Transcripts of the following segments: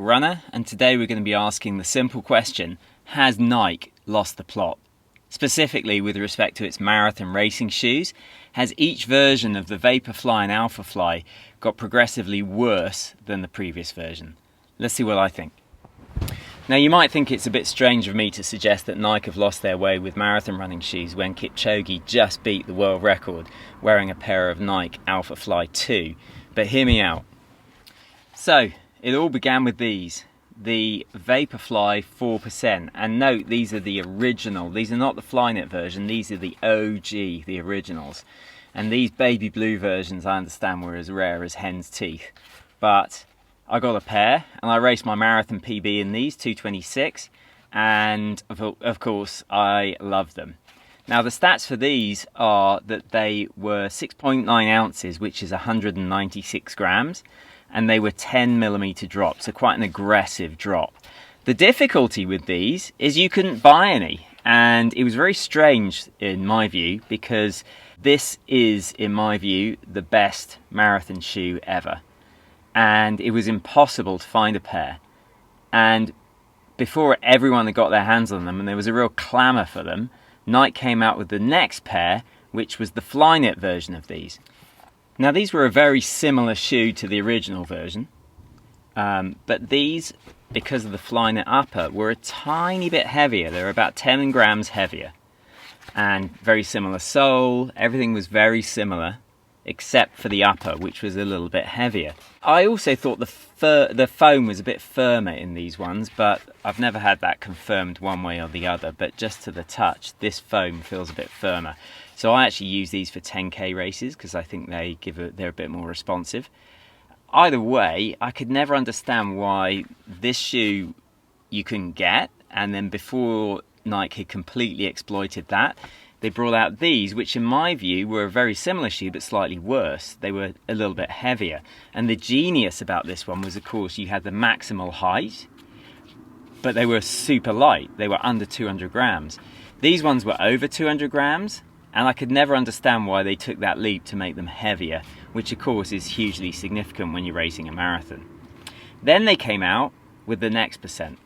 runner, and today we're going to be asking the simple question: has Nike lost the plot? Specifically with respect to its marathon racing shoes, has each version of the Vaporfly and Alphafly got progressively worse than the previous version? Let's see what I think. Now, you might think it's a bit strange of me to suggest that Nike have lost their way with marathon running shoes when Kipchoge just beat the world record wearing a pair of Nike Alphafly 2, but hear me out. So, it all began with these, the Vaporfly 4%, and note these are the original, these are not the Flyknit version, these are the OG, the originals. And these baby blue versions, I understand, were as rare as hen's teeth. But I got a pair, and I raced my marathon PB in these, 2:26, and of course I love them. Now the stats for these are that they were 6.9 ounces, which is 196 grams, and they were 10mm drop, so quite an aggressive drop. The difficulty with these is you couldn't buy any, and it was very strange in my view, because this is, in my view, the best marathon shoe ever, and it was impossible to find a pair. And before everyone had got their hands on them, and there was a real clamour for them, Nike came out with the next pair, which was the Flyknit version of these. Now these were a very similar shoe to the original version, but these, because of the Flyknit upper, were a tiny bit heavier. They were about 10 grams heavier, and very similar sole. Everything was very similar, except for the upper, which was a little bit heavier. I also thought the foam was a bit firmer in these ones, but I've never had that confirmed one way or the other, but just to the touch, this foam feels a bit firmer. So I actually use these for 10k races because I think they're a bit more responsive. Either way, I could never understand why this shoe you couldn't get, and then before Nike had completely exploited that, they brought out these, which in my view were a very similar shoe but slightly worse. They were a little bit heavier. And the genius about this one was, of course, you had the maximal height, but they were super light. They were under 200 grams. These ones were over 200 grams, and I could never understand why they took that leap to make them heavier, which of course is hugely significant when you're racing a marathon. Then they came out with the Next Percent.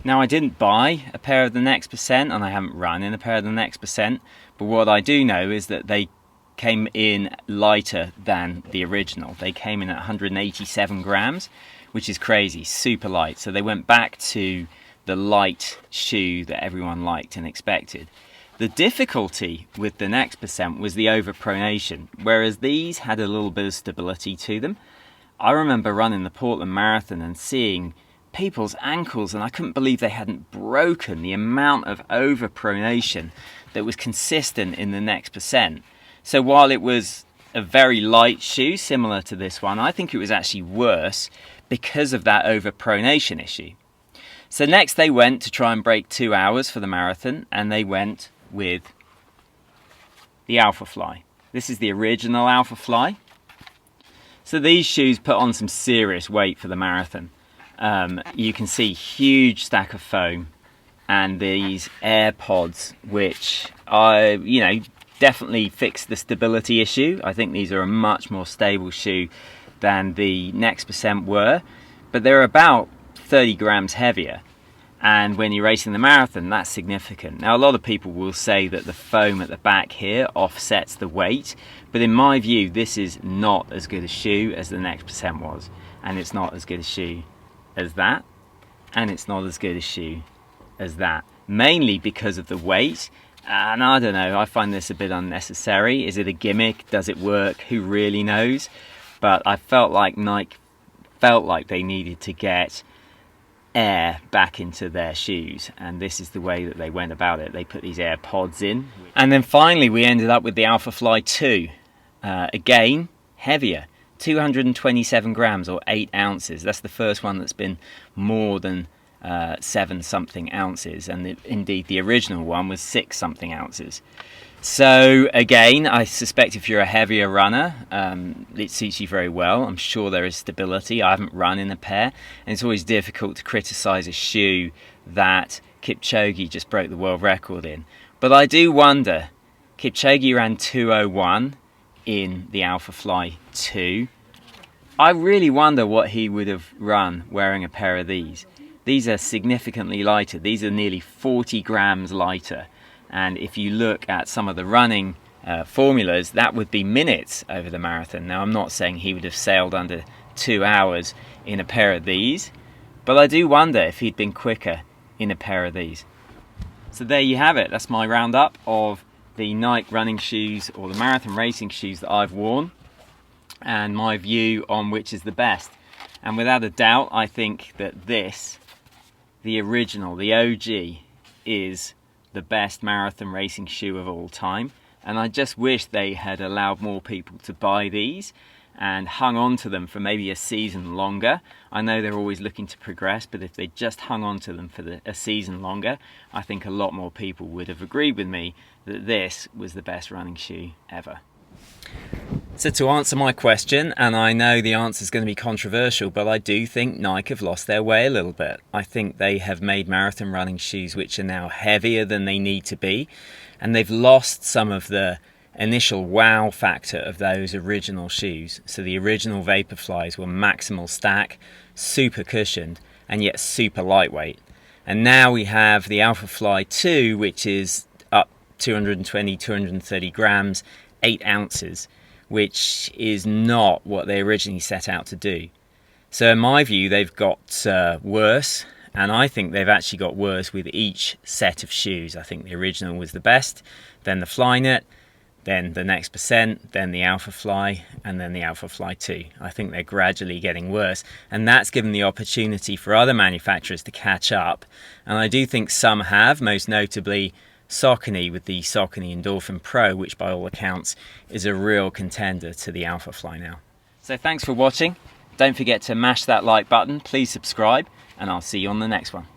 Now, I didn't buy a pair of the Next Percent, and I haven't run in a pair of the Next Percent, but what I do know is that they came in lighter than the original. They came in at 187 grams, which is crazy, super light. So they went back to the light shoe that everyone liked and expected. The difficulty with the Next Percent was the overpronation, whereas these had a little bit of stability to them. I remember running the Portland Marathon and seeing people's ankles, and I couldn't believe they hadn't broken the amount of overpronation that was consistent in the Next Percent. So while it was a very light shoe similar to this one, I think it was actually worse because of that overpronation issue. So next they went to try and break 2 hours for the marathon, and they went with the Alphafly. This is the original Alphafly. So these shoes put on some serious weight for the marathon. You can see huge stack of foam, and these air pods, which definitely fixed the stability issue. I think these are a much more stable shoe than the Next Percent were, but they're about 30 grams heavier. And when you're racing the marathon, that's significant. Now, a lot of people will say that the foam at the back here offsets the weight, but in my view, this is not as good a shoe as the Next Percent was, and it's not as good a shoe as that, and it's not as good a shoe as that, mainly because of the weight. And I don't know, I find this a bit unnecessary. Is it a gimmick? Does it work? Who really knows? But I felt like Nike felt like they needed to get air back into their shoes, and this is the way that they went about it. They put these air pods in, and then finally we ended up with the Alphafly 2, again heavier, 227 grams or 8 ounces. That's the first one that's been more than 7 something ounces, and indeed the original one was 6 something ounces. So again, I suspect if you're a heavier runner, it suits you very well. I'm sure there is stability. I haven't run in a pair, and it's always difficult to criticize a shoe that Kipchoge just broke the world record in. But I do wonder, Kipchoge ran 2:01 in the Alphafly 2. I really wonder what he would have run wearing a pair of these. These are significantly lighter. These are nearly 40 grams lighter. And if you look at some of the running formulas, that would be minutes over the marathon. Now, I'm not saying he would have sailed under 2 hours in a pair of these, but I do wonder if he'd been quicker in a pair of these. So there you have it. That's my roundup of the Nike running shoes, or the marathon racing shoes, that I've worn, and my view on which is the best. And without a doubt, I think that this, the original, the OG, is the best marathon racing shoe of all time. And I just wish they had allowed more people to buy these and hung on to them for maybe a season longer. I know they're always looking to progress, but if they just hung on to them for a season longer, I think a lot more people would have agreed with me that this was the best running shoe ever. So to answer my question, and I know the answer is going to be controversial, but I do think Nike have lost their way a little bit. I think they have made marathon running shoes which are now heavier than they need to be, and they've lost some of the initial wow factor of those original shoes. So the original Vaporflies were maximal stack, super cushioned, and yet super lightweight. And now we have the Alphafly 2, which is up 220, 230 grams, 8 ounces, which is not what they originally set out to do. So in my view, they've got worse, and I think they've actually got worse with each set of shoes. I think the original was the best, then the Flyknit, then the next percent, then the Alphafly, and then the Alphafly 2. I think they're gradually getting worse, and that's given the opportunity for other manufacturers to catch up. And I do think some have, most notably Saucony with the Saucony Endorphin Pro, which by all accounts is a real contender to the Alphafly now. So thanks for watching. Don't forget to mash that like button, please subscribe, and I'll see you on the next one.